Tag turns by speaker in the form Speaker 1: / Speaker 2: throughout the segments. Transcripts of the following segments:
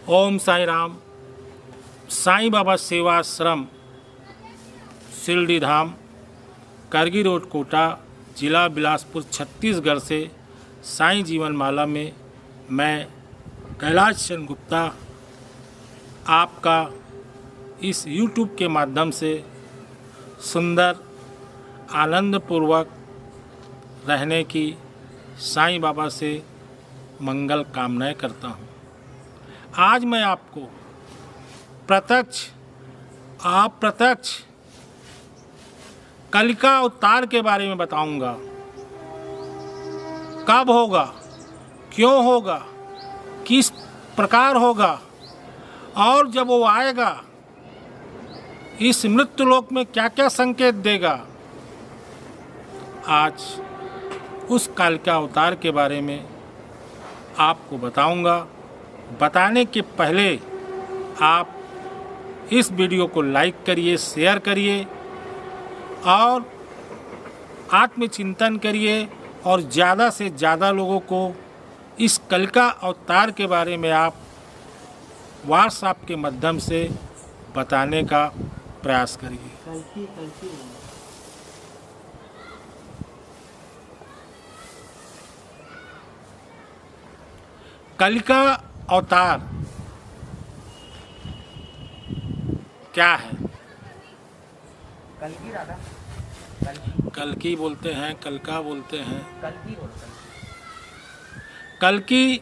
Speaker 1: ओम साई राम। साईं बाबा सेवाश्रम शिरडी धाम, करगी रोड, कोटा, जिला बिलासपुर, छत्तीसगढ़ से साईं जीवन माला में मैं कैलाश चंद्र गुप्ता आपका इस YouTube के माध्यम से सुंदर आनंदपूर्वक रहने की साईं बाबा से मंगल कामनाएं करता हूँ। आज मैं आपको प्रत्यक्ष अप्रत्यक्ष कलिका अवतार के बारे में बताऊंगा। कब होगा, क्यों होगा, किस प्रकार होगा और जब वो आएगा इस मृत्यु लोक में क्या क्या संकेत देगा। आज उस कलिका अवतार के बारे में आपको बताऊंगा। बताने के पहले आप इस वीडियो को लाइक करिए, शेयर करिए और आत्मचिंतन करिए और ज़्यादा से ज़्यादा लोगों को इस कलिका अवतार के बारे में आप व्हाट्सएप के माध्यम से बताने का प्रयास करिए। कलिका अवतार क्या है?
Speaker 2: कल्कि राधा,
Speaker 1: कल्कि बोलते हैं, कलिका बोलते हैं,
Speaker 2: कल्कि बोलते हैं।
Speaker 1: कल्कि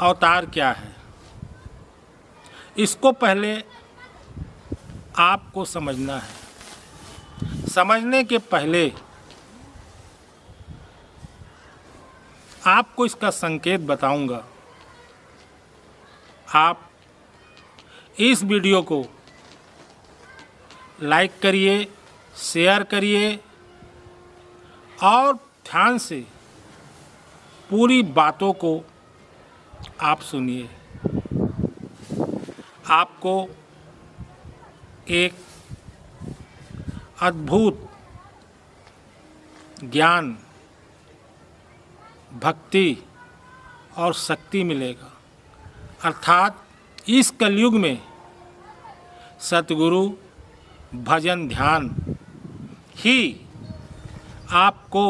Speaker 1: अवतार क्या है, इसको पहले आपको समझना है। समझने के पहले आपको इसका संकेत बताऊंगा। आप इस वीडियो को लाइक करिए, शेयर करिए और ध्यान से पूरी बातों को आप सुनिए। आपको एक अद्भुत ज्ञान, भक्ति और शक्ति मिलेगा। अर्थात इस कलयुग में सतगुरु, भजन, ध्यान ही आपको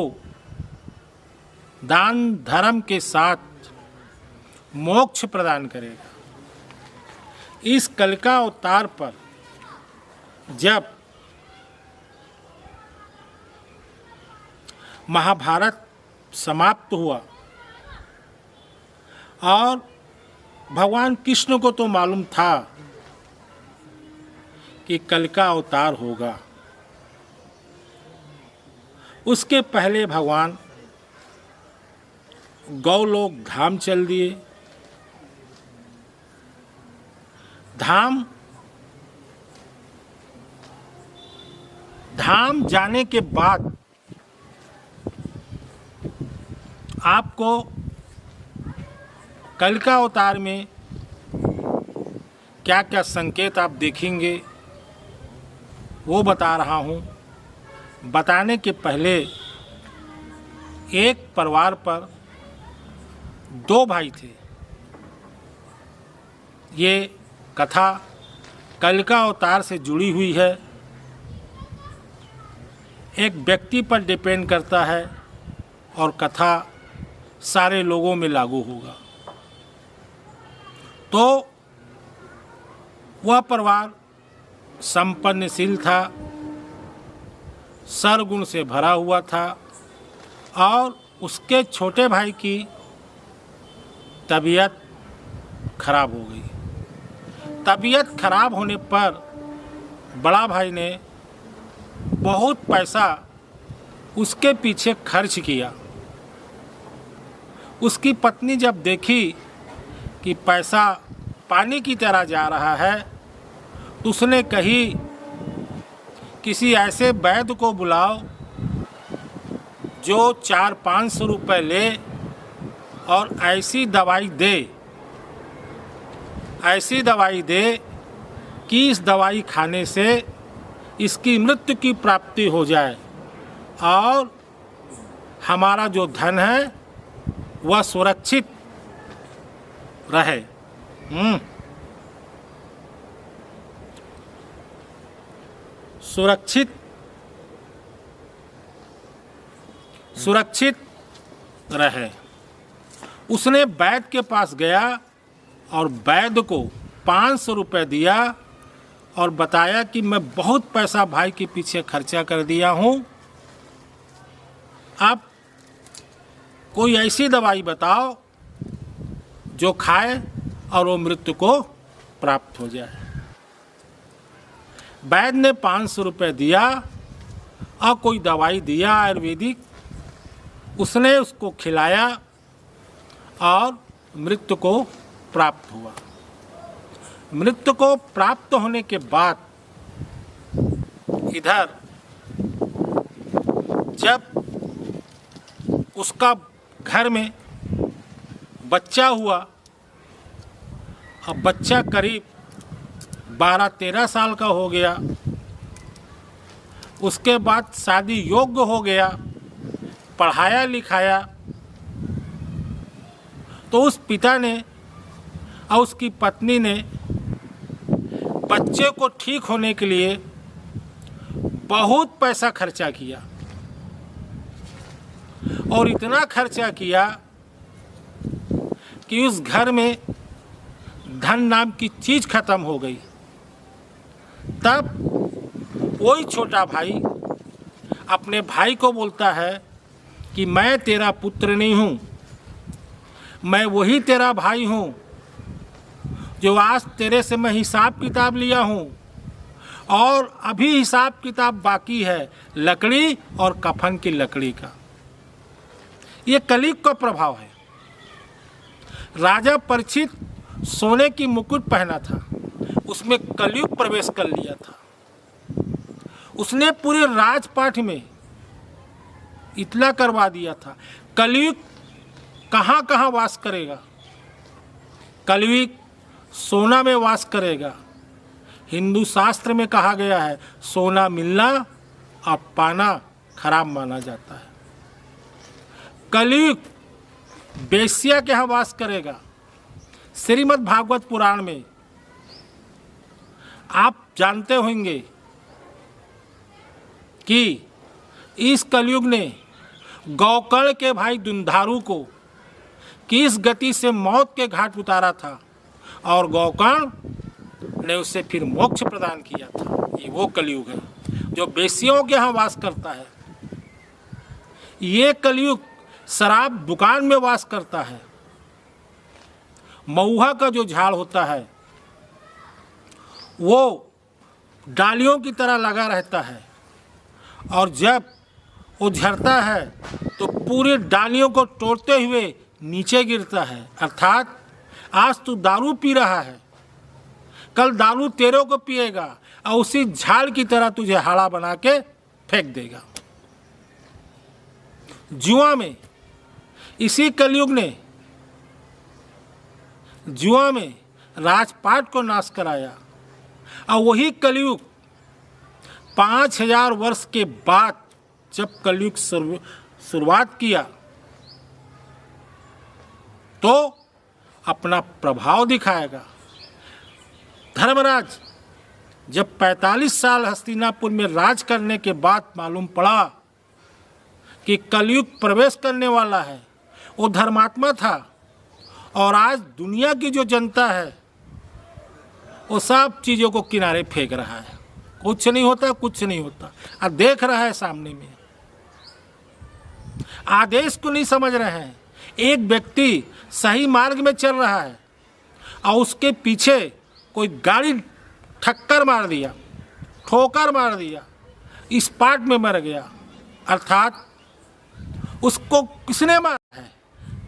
Speaker 1: दान धर्म के साथ मोक्ष प्रदान करेगा। इस कलिका अवतार पर जब महाभारत समाप्त हुआ और भगवान कृष्ण को तो मालूम था कि कलिका अवतार होगा, उसके पहले भगवान गौलोक धाम चल दिए। धाम जाने के बाद आपको कलिका अवतार में क्या क्या संकेत आप देखेंगे वो बता रहा हूँ। बताने के पहले एक परिवार पर दो भाई थे। ये कथा कलिका अवतार से जुड़ी हुई है। एक व्यक्ति पर डिपेंड करता है और कथा सारे लोगों में लागू होगा। तो वह परिवार संपन्नशील था, सरगुण से भरा हुआ था और उसके छोटे भाई की तबीयत खराब हो गई। तबीयत खराब होने पर बड़ा भाई ने बहुत पैसा उसके पीछे खर्च किया। उसकी पत्नी जब देखी कि पैसा पानी की तरह जा रहा है तो उसने कही किसी ऐसे वैद्य को बुलाओ जो 400-500 रुपये ले और ऐसी दवाई दे कि इस दवाई खाने से इसकी मृत्यु की प्राप्ति हो जाए और हमारा जो धन है वह सुरक्षित रहे। सुरक्षित रहे। उसने वैद्य के पास गया और वैद्य को 500 रुपये दिया और बताया कि मैं बहुत पैसा भाई के पीछे खर्चा कर दिया हूँ, अब कोई ऐसी दवाई बताओ जो खाए और वो मृत्यु को प्राप्त हो जाए। वैद्य ने 500 रुपये दिया और कोई दवाई दिया आयुर्वेदिक, उसने उसको खिलाया और मृत्यु को प्राप्त हुआ। मृत्यु को प्राप्त होने के बाद इधर जब उसका घर में बच्चा हुआ, अब बच्चा करीब 12-13 साल का हो गया, उसके बाद शादी योग्य हो गया, पढ़ाया लिखाया, तो उस पिता ने और उसकी पत्नी ने बच्चे को ठीक होने के लिए बहुत पैसा खर्चा किया और इतना खर्चा किया कि उस घर में धन नाम की चीज़ खत्म हो गई। तब वही छोटा भाई अपने भाई को बोलता है कि मैं तेरा पुत्र नहीं हूँ, मैं वही तेरा भाई हूँ जो आज तेरे से मैं हिसाब किताब लिया हूँ और अभी हिसाब किताब बाकी है लकड़ी और कफन की लकड़ी का। ये कलयुग का प्रभाव है। राजा परीक्षित सोने की मुकुट पहना था, उसमें कलयुग प्रवेश कर लिया था। उसने पूरे राजपाट में इतला करवा दिया था। कलयुग कहाँ कहाँ वास करेगा? कलयुग सोना में वास करेगा। हिंदू शास्त्र में कहा गया है सोना मिलना और पाना खराब माना जाता है। कलयुग बेश्या के यहाँ वास करेगा। श्रीमद् भागवत पुराण में आप जानते होंगे कि इस कलयुग ने गौकर्ण के भाई दुंधारू को किस गति से मौत के घाट उतारा था और गौकर्ण ने उसे फिर मोक्ष प्रदान किया था। ये वो कलयुग है जो बेश्याओं के यहाँ वास करता है। ये कलयुग शराब दुकान में वास करता है। महुआ का जो झाड़ होता है वो डालियों की तरह लगा रहता है और जब वो झड़ता है तो पूरी डालियों को तोड़ते हुए नीचे गिरता है। अर्थात आज तू दारू पी रहा है, कल दारू तेरे को पिएगा और उसी झाड़ की तरह तुझे हाड़ा बना के फेंक देगा। जुआ में इसी कलयुग ने जुआ में राजपाट को नाश कराया और वही कलयुग 5000 वर्ष के बाद जब कलयुग शुरुआत किया तो अपना प्रभाव दिखाएगा। धर्मराज जब 45 साल हस्तिनापुर में राज करने के बाद मालूम पड़ा कि कलयुग प्रवेश करने वाला है, वो धर्मात्मा था और आज दुनिया की जो जनता है वो सब चीज़ों को किनारे फेंक रहा है। कुछ नहीं होता, कुछ नहीं होता। अब देख रहा है सामने में, आदेश को नहीं समझ रहे हैं। एक व्यक्ति सही मार्ग में चल रहा है और उसके पीछे कोई गाड़ी ठक्कर मार दिया, ठोकर मार दिया, स्पॉट में मर गया। अर्थात उसको किसने मारा है?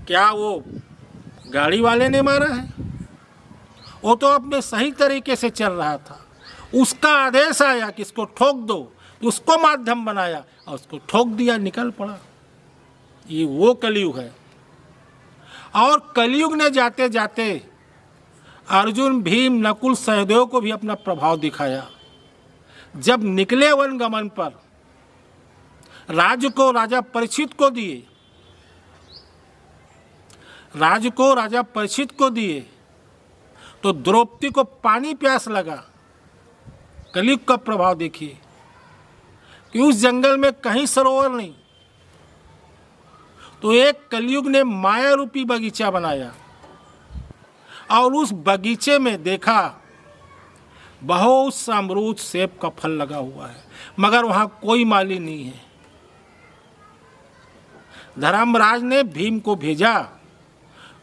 Speaker 1: क्या वो गाड़ी वाले ने मारा है? वो तो अपने सही तरीके से चल रहा था, उसका आदेश आया कि इसको ठोक दो, तो उसको माध्यम बनाया और उसको ठोक दिया, निकल पड़ा। ये वो कलयुग है। और कलयुग ने जाते जाते अर्जुन, भीम, नकुल, सहदेव को भी अपना प्रभाव दिखाया। जब निकले वनगमन पर राज्य को राजा परीक्षित को दिए, राज्य को राजा परीक्षित को दिए तो द्रौपदी को पानी प्यास लगा। कलयुग का प्रभाव देखिए कि उस जंगल में कहीं सरोवर नहीं, तो एक कलयुग ने माया रूपी बगीचा बनाया और उस बगीचे में देखा बहुत सा अमरूद सेब का फल लगा हुआ है, मगर वहां कोई माली नहीं है। धर्मराज ने भीम को भेजा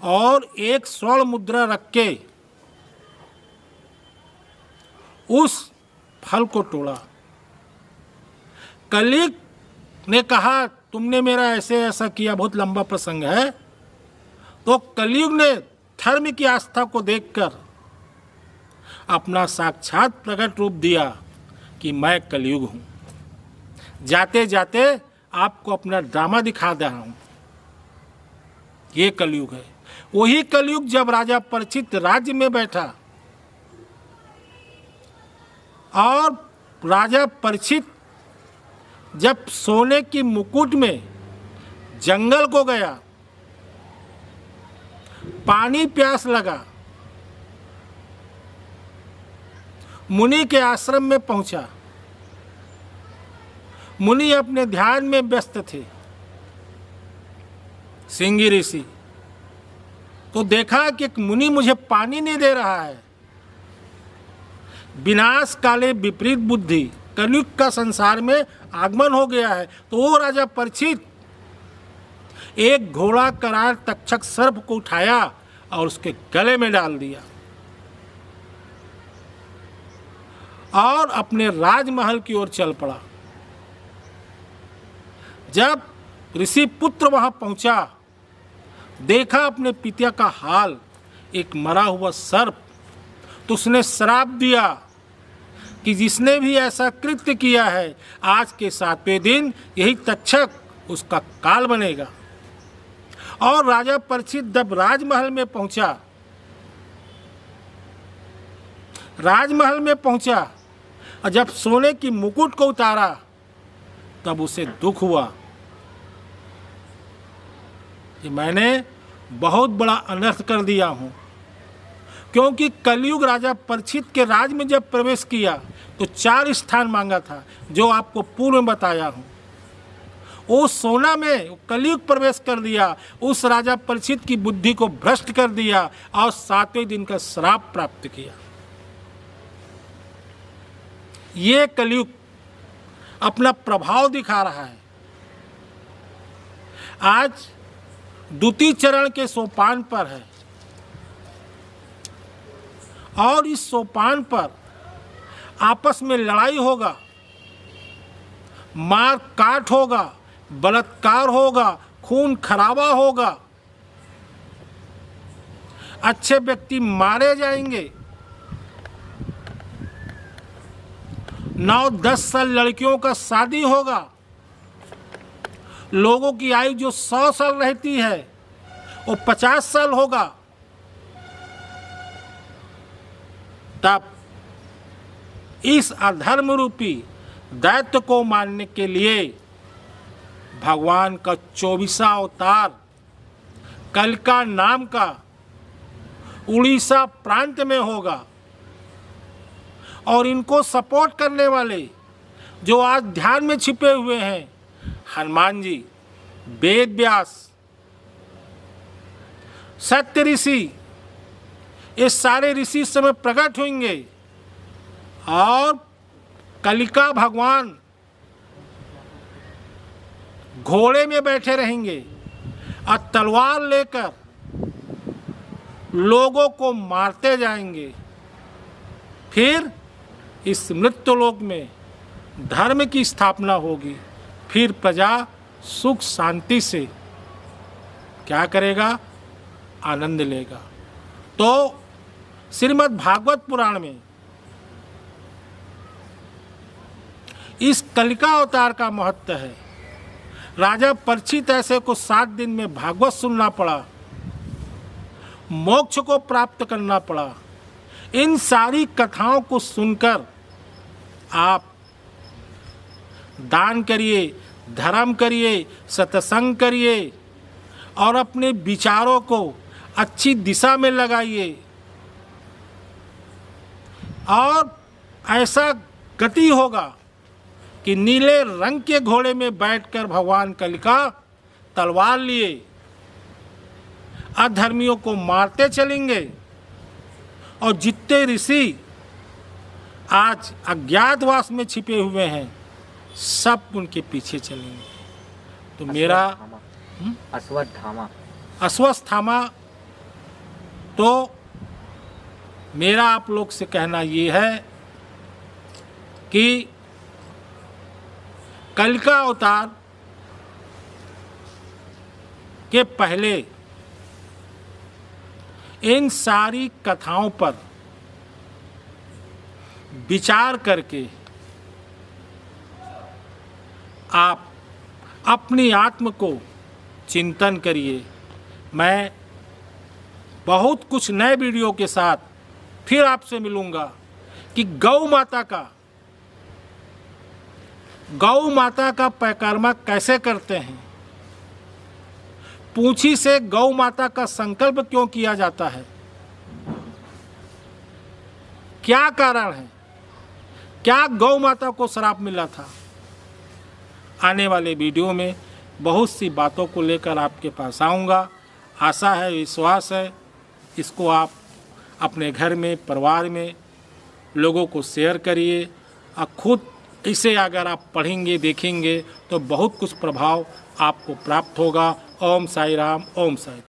Speaker 1: और एक स्वर्ण मुद्रा रख के उस फल को तोड़ा। कलयुग ने कहा तुमने मेरा ऐसे ऐसा किया, बहुत लंबा प्रसंग है। तो कलयुग ने धर्म की आस्था को देखकर अपना साक्षात प्रकट रूप दिया कि मैं कलयुग हूँ। जाते जाते आपको अपना ड्रामा दिखा रहा हूँ। ये कलयुग है। वही कलयुग जब राजा परीक्षित राज्य में बैठा और राजा परीक्षित जब सोने की मुकुट में जंगल को गया, पानी प्यास लगा, मुनि के आश्रम में पहुंचा। मुनि अपने ध्यान में व्यस्त थे। सिंगी ऋषि तो देखा कि एक मुनि मुझे पानी नहीं दे रहा है। विनाश काले विपरीत बुद्धि, कलयुग का संसार में आगमन हो गया है। तो वो राजा परीक्षित एक घोड़ा करार तक्षक सर्प को उठाया और उसके गले में डाल दिया और अपने राजमहल की ओर चल पड़ा। जब ऋषि पुत्र वहां पहुंचा, देखा अपने पिता का हाल, एक मरा हुआ सर्प, तो उसने श्राप दिया कि जिसने भी ऐसा कृत्य किया है आज के 7वें दिन यही तक्षक उसका काल बनेगा। और राजा परीक्षित जब राजमहल में पहुंचा, और जब सोने की मुकुट को उतारा तब उसे दुख हुआ कि मैंने बहुत बड़ा अनर्थ कर दिया हूं। क्योंकि कलयुग राजा परीक्षित के राज में जब प्रवेश किया तो 4 स्थान मांगा था, जो आपको पूर्व में बताया हूं। वो सोना में कलयुग प्रवेश कर दिया, उस राजा परीक्षित की बुद्धि को भ्रष्ट कर दिया और 7वें दिन का श्राप प्राप्त किया। ये कलयुग अपना प्रभाव दिखा रहा है। आज द्वितीय चरण के सोपान पर है और इस सोपान पर आपस में लड़ाई होगा, मार काट होगा, बलात्कार होगा, खून खराबा होगा, अच्छे व्यक्ति मारे जाएंगे। 9-10 साल लड़कियों का शादी होगा। लोगों की आयु जो 100 साल रहती है वो 50 साल होगा। तब इस अधर्म रूपी दैत्य को मारने के लिए भगवान का 24वां अवतार कलिका नाम का उड़ीसा प्रांत में होगा। और इनको सपोर्ट करने वाले जो आज ध्यान में छिपे हुए हैं, हनुमान जी, वेद व्यास, सत्य ऋषि, ये सारे ऋषि इस समय प्रकट होंगे और कलिका भगवान घोड़े में बैठे रहेंगे और तलवार लेकर लोगों को मारते जाएंगे। फिर इस मृत्युलोक में धर्म की स्थापना होगी। फिर प्रजा सुख शांति से क्या करेगा? आनंद लेगा। तो श्रीमद् भागवत पुराण में इस कलिका अवतार का महत्व है। राजा परीक्षित ऐसे को 7 दिन में भागवत सुनना पड़ा, मोक्ष को प्राप्त करना पड़ा। इन सारी कथाओं को सुनकर आप दान करिए, धर्म करिए, सत्संग करिए और अपने विचारों को अच्छी दिशा में लगाइए। और ऐसा गति होगा कि नीले रंग के घोड़े में बैठकर भगवान कलिका तलवार लिए अधर्मियों को मारते चलेंगे और जितने ऋषि आज अज्ञातवास में छिपे हुए हैं सब उनके पीछे चलेंगे। तो मेरा अश्वत्थामा तो मेरा आप लोग से कहना ये है कि कलिका अवतार के पहले इन सारी कथाओं पर विचार करके आप अपनी आत्म को चिंतन करिए। मैं बहुत कुछ नए वीडियो के साथ फिर आपसे मिलूंगा कि गौ माता का परिक्रमा कैसे करते हैं, पूंछी से गौ माता का संकल्प क्यों किया जाता है, क्या कारण है, क्या गौ माता को श्राप मिला था। आने वाले वीडियो में बहुत सी बातों को लेकर आपके पास आऊँगा। आशा है, विश्वास है, इसको आप अपने घर में, परिवार में लोगों को शेयर करिए और खुद इसे अगर आप पढ़ेंगे, देखेंगे तो बहुत कुछ प्रभाव आपको प्राप्त होगा। ओम साई राम, ओम साई।